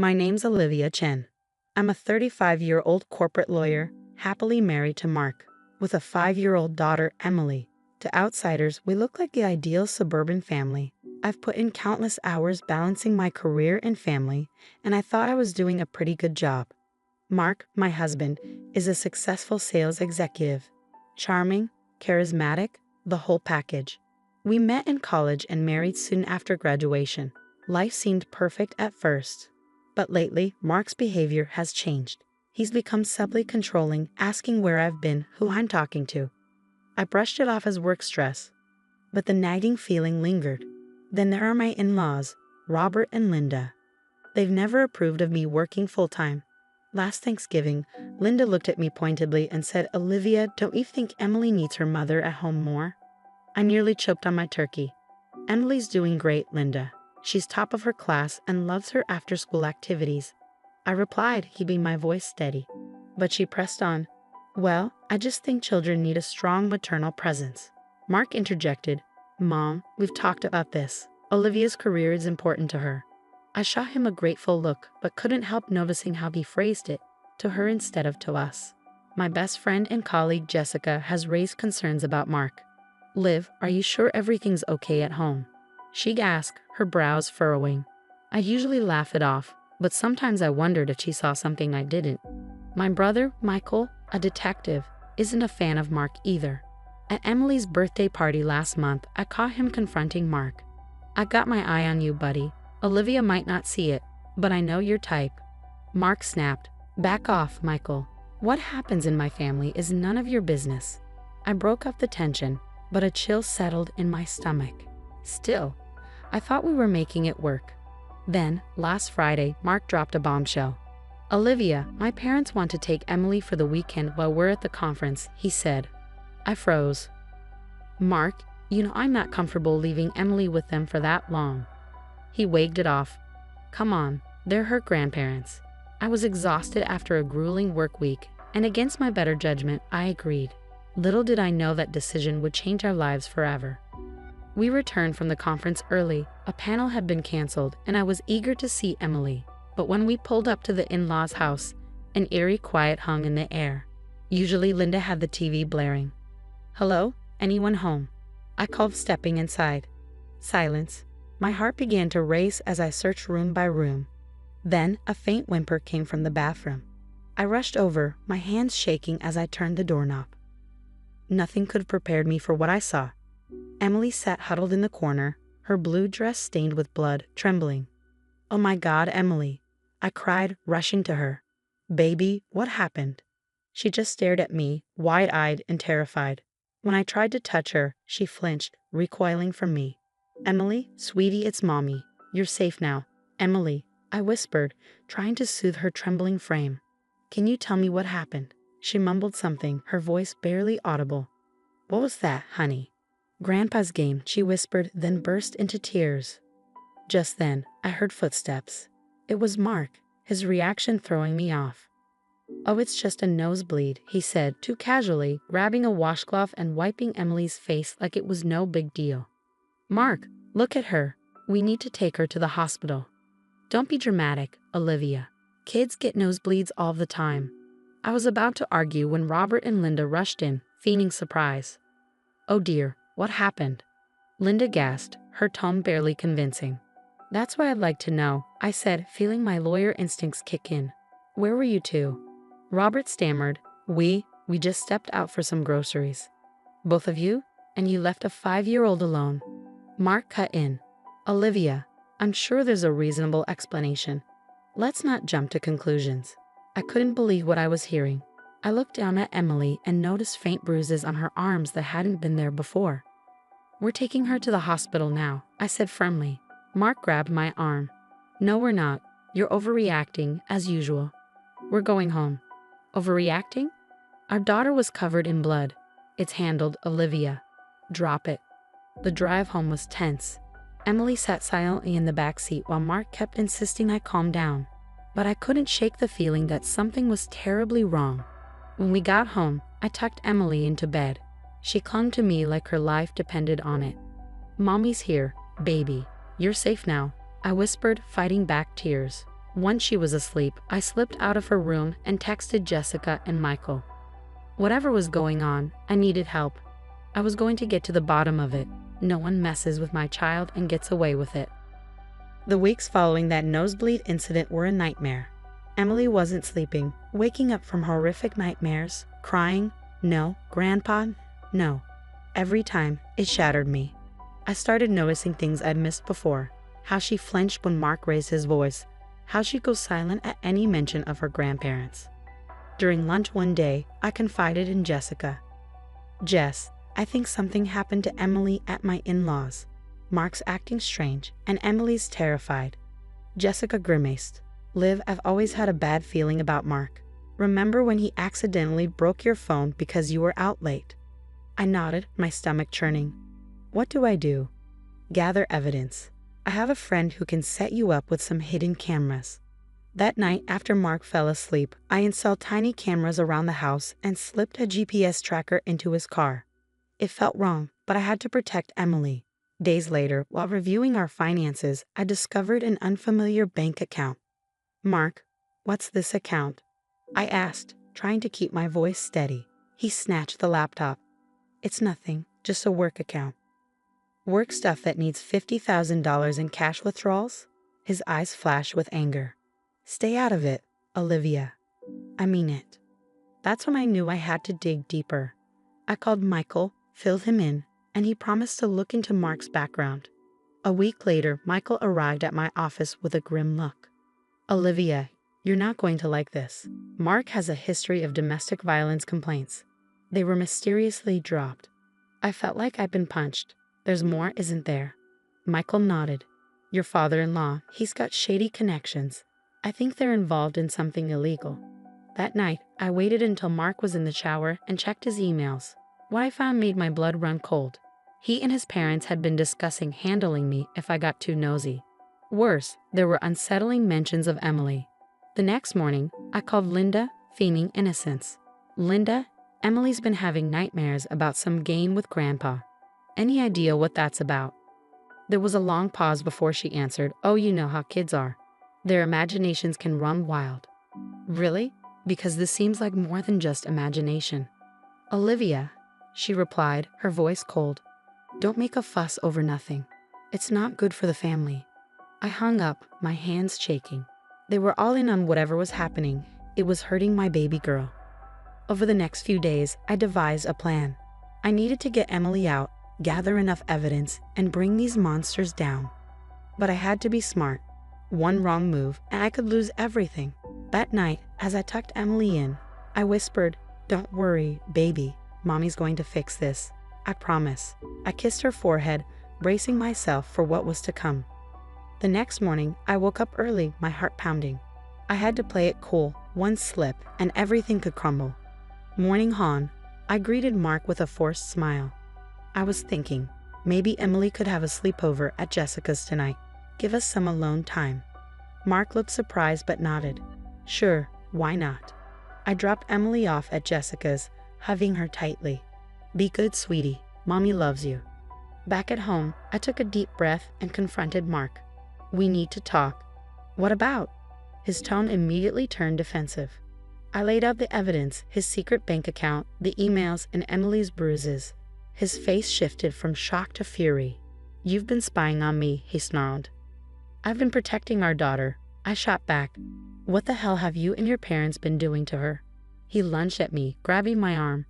My name's Olivia Chen. I'm a 35-year-old corporate lawyer, happily married to Mark, with a 5-year-old daughter, Emily. To outsiders, we look like the ideal suburban family. I've put in countless hours balancing my career and family, and I thought I was doing a pretty good job. Mark, my husband, is a successful sales executive. Charming, charismatic, the whole package. We met in college and married soon after graduation. Life seemed perfect at first. But lately, Mark's behavior has changed. He's become subtly controlling, asking where I've been, who I'm talking to. I brushed it off as work stress, but the nagging feeling lingered. Then there are my in-laws, Robert and Linda. They've never approved of me working full-time. Last Thanksgiving, Linda looked at me pointedly and said, "Olivia, don't you think Emily needs her mother at home more?" I nearly choked on my turkey. "Emily's doing great, Linda. She's top of her class and loves her after-school activities," I replied, keeping my voice steady. But she pressed on. "Well, I just think children need a strong maternal presence." Mark interjected, "Mom, we've talked about this. Olivia's career is important to her." I shot him a grateful look, but couldn't help noticing how he phrased it, to her instead of to us. My best friend and colleague Jessica has raised concerns about Mark. "Liv, are you sure everything's okay at home?" she asked, her brows furrowing. I usually laugh it off, but sometimes I wondered if she saw something I didn't. My brother, Michael, a detective, isn't a fan of Mark either. At Emily's birthday party last month, I caught him confronting Mark. "I got my eye on you, buddy. Olivia might not see it, but I know your type." Mark snapped, "Back off, Michael. What happens in my family is none of your business." I broke up the tension, but a chill settled in my stomach. Still, I thought we were making it work. Then, last Friday, Mark dropped a bombshell. "Olivia, my parents want to take Emily for the weekend while we're at the conference," he said. I froze. "Mark, you know I'm not comfortable leaving Emily with them for that long." He wagged it off. "Come on, they're her grandparents." I was exhausted after a grueling work week, and against my better judgment, I agreed. Little did I know that decision would change our lives forever. We returned from the conference early. A panel had been canceled, and I was eager to see Emily. But when we pulled up to the in-laws' house, an eerie quiet hung in the air. Usually Linda had the TV blaring. "Hello? Anyone home?" I called, stepping inside. Silence. My heart began to race as I searched room by room. Then a faint whimper came from the bathroom. I rushed over, my hands shaking as I turned the doorknob. Nothing could have prepared me for what I saw. Emily sat huddled in the corner, her blue dress stained with blood, trembling. "Oh my God, Emily," I cried, rushing to her. "Baby, what happened?" She just stared at me, wide-eyed and terrified. When I tried to touch her, she flinched, recoiling from me. "Emily, sweetie, it's Mommy. You're safe now." "Emily," I whispered, trying to soothe her trembling frame. "Can you tell me what happened?" She mumbled something, her voice barely audible. "What was that, honey?" "Grandpa's game," she whispered, then burst into tears. Just then, I heard footsteps. It was Mark, his reaction throwing me off. "Oh, it's just a nosebleed," he said, too casually, grabbing a washcloth and wiping Emily's face like it was no big deal. "Mark, look at her. We need to take her to the hospital." "Don't be dramatic, Olivia. Kids get nosebleeds all the time." I was about to argue when Robert and Linda rushed in, feigning surprise. "Oh dear, what happened?" Linda gasped, her tone barely convincing. "That's what I'd like to know," I said, feeling my lawyer instincts kick in. "Where were you two?" Robert stammered. We just stepped out for some groceries." "Both of you? And you left a 5-year-old alone?" Mark cut in. "Olivia, I'm sure there's a reasonable explanation. Let's not jump to conclusions." I couldn't believe what I was hearing. I looked down at Emily and noticed faint bruises on her arms that hadn't been there before. "We're taking her to the hospital now," I said firmly. Mark grabbed my arm. "No, we're not. You're overreacting, as usual. We're going home." "Overreacting?" "Our daughter was covered in blood. It's handled, Olivia." "Drop it." The drive home was tense. Emily sat silently in the back seat while Mark kept insisting I calm down. But I couldn't shake the feeling that something was terribly wrong. When we got home, I tucked Emily into bed. She clung to me like her life depended on it. "Mommy's here, baby. You're safe now," I whispered, fighting back tears. Once she was asleep, I slipped out of her room and texted Jessica and Michael. Whatever was going on, I needed help. I was going to get to the bottom of it. No one messes with my child and gets away with it. The weeks following that nosebleed incident were a nightmare. Emily wasn't sleeping, waking up from horrific nightmares, crying, "No, Grandpa, no." Every time, it shattered me. I started noticing things I'd missed before. How she flinched when Mark raised his voice. How she'd go silent at any mention of her grandparents. During lunch one day, I confided in Jessica. "Jess, I think something happened to Emily at my in-laws. Mark's acting strange, and Emily's terrified." Jessica grimaced. "Liv, I've always had a bad feeling about Mark. Remember when he accidentally broke your phone because you were out late?" I nodded, my stomach churning. "What do I do?" "Gather evidence. I have a friend who can set you up with some hidden cameras." That night, after Mark fell asleep, I installed tiny cameras around the house and slipped a GPS tracker into his car. It felt wrong, but I had to protect Emily. Days later, while reviewing our finances, I discovered an unfamiliar bank account. "Mark, what's this account?" I asked, trying to keep my voice steady. He snatched the laptop. "It's nothing, just a work account." "Work stuff that needs $50,000 in cash withdrawals?" His eyes flashed with anger. "Stay out of it, Olivia." "I mean it." That's when I knew I had to dig deeper. I called Michael, filled him in, and he promised to look into Mark's background. A week later, Michael arrived at my office with a grim look. "Olivia, you're not going to like this. Mark has a history of domestic violence complaints. They were mysteriously dropped." I felt like I'd been punched. "There's more, isn't there?" Michael nodded. "Your father-in-law, he's got shady connections. I think they're involved in something illegal." That night, I waited until Mark was in the shower and checked his emails. What I found made my blood run cold. He and his parents had been discussing handling me if I got too nosy. Worse, there were unsettling mentions of Emily. The next morning, I called Linda, feigning innocence. "Linda, Emily's been having nightmares about some game with Grandpa. Any idea what that's about?" There was a long pause before she answered, "Oh, you know how kids are. Their imaginations can run wild." "Really? Because this seems like more than just imagination." "Olivia," she replied, her voice cold. "Don't make a fuss over nothing. It's not good for the family." I hung up, my hands shaking. They were all in on whatever was happening. It was hurting my baby girl. Over the next few days, I devised a plan. I needed to get Emily out, gather enough evidence, and bring these monsters down. But I had to be smart. One wrong move, and I could lose everything. That night, as I tucked Emily in, I whispered, "Don't worry, baby. Mommy's going to fix this. I promise." I kissed her forehead, bracing myself for what was to come. The next morning, I woke up early, my heart pounding. I had to play it cool. One slip, and everything could crumble. Morning on, I greeted Mark with a forced smile. I was thinking, maybe Emily could have a sleepover at Jessica's tonight. Give us some alone time. Mark looked surprised but nodded. "Sure, why not?" I dropped Emily off at Jessica's, hugging her tightly. "Be good, sweetie. Mommy loves you." Back at home, I took a deep breath and confronted Mark. "We need to talk." "What about?" His tone immediately turned defensive. I laid out the evidence, his secret bank account, the emails, and Emily's bruises. His face shifted from shock to fury. "You've been spying on me," he snarled. "I've been protecting our daughter." I shot back. "What the hell have you and your parents been doing to her?" He lunged at me, grabbing my arm.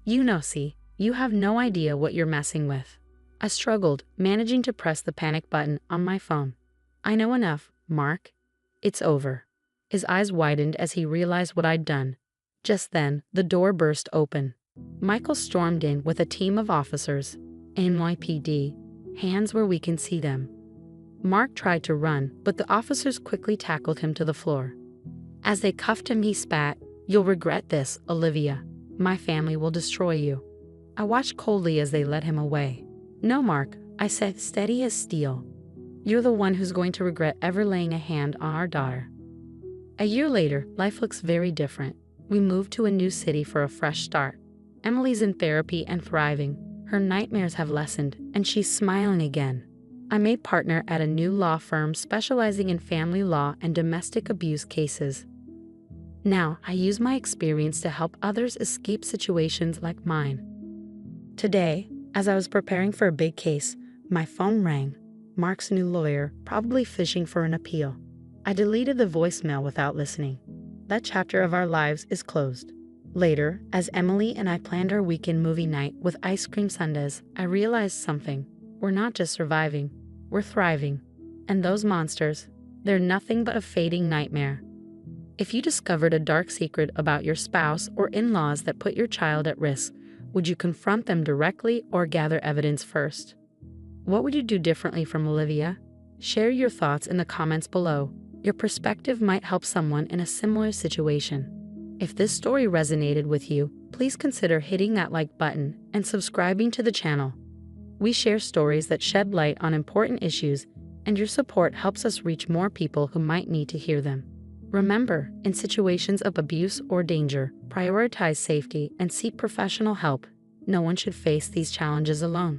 "You know, see, you have no idea what you're messing with." I struggled, managing to press the panic button on my phone. "I know enough, Mark. It's over." His eyes widened as he realized what I'd done. Just then, the door burst open. Michael stormed in with a team of officers. NYPD, hands where we can see them. Mark tried to run, but the officers quickly tackled him to the floor. As they cuffed him, he spat, "You'll regret this, Olivia. My family will destroy you." I watched coldly as they led him away. "No, Mark," I said, steady as steel. "You're the one who's going to regret ever laying a hand on our daughter." A year later, life looks very different. We moved to a new city for a fresh start. Emily's in therapy and thriving. Her nightmares have lessened, and she's smiling again. I'm a partner at a new law firm specializing in family law and domestic abuse cases. Now, I use my experience to help others escape situations like mine. Today, as I was preparing for a big case, my phone rang. Mark's new lawyer, probably fishing for an appeal. I deleted the voicemail without listening. That chapter of our lives is closed. Later, as Emily and I planned our weekend movie night with ice cream sundaes, I realized something. We're not just surviving, we're thriving. And those monsters, they're nothing but a fading nightmare. If you discovered a dark secret about your spouse or in-laws that put your child at risk, would you confront them directly or gather evidence first? What would you do differently from Olivia? Share your thoughts in the comments below. Your perspective might help someone in a similar situation. If this story resonated with you, please consider hitting that like button and subscribing to the channel. We share stories that shed light on important issues, and your support helps us reach more people who might need to hear them. Remember, in situations of abuse or danger, prioritize safety and seek professional help. No one should face these challenges alone.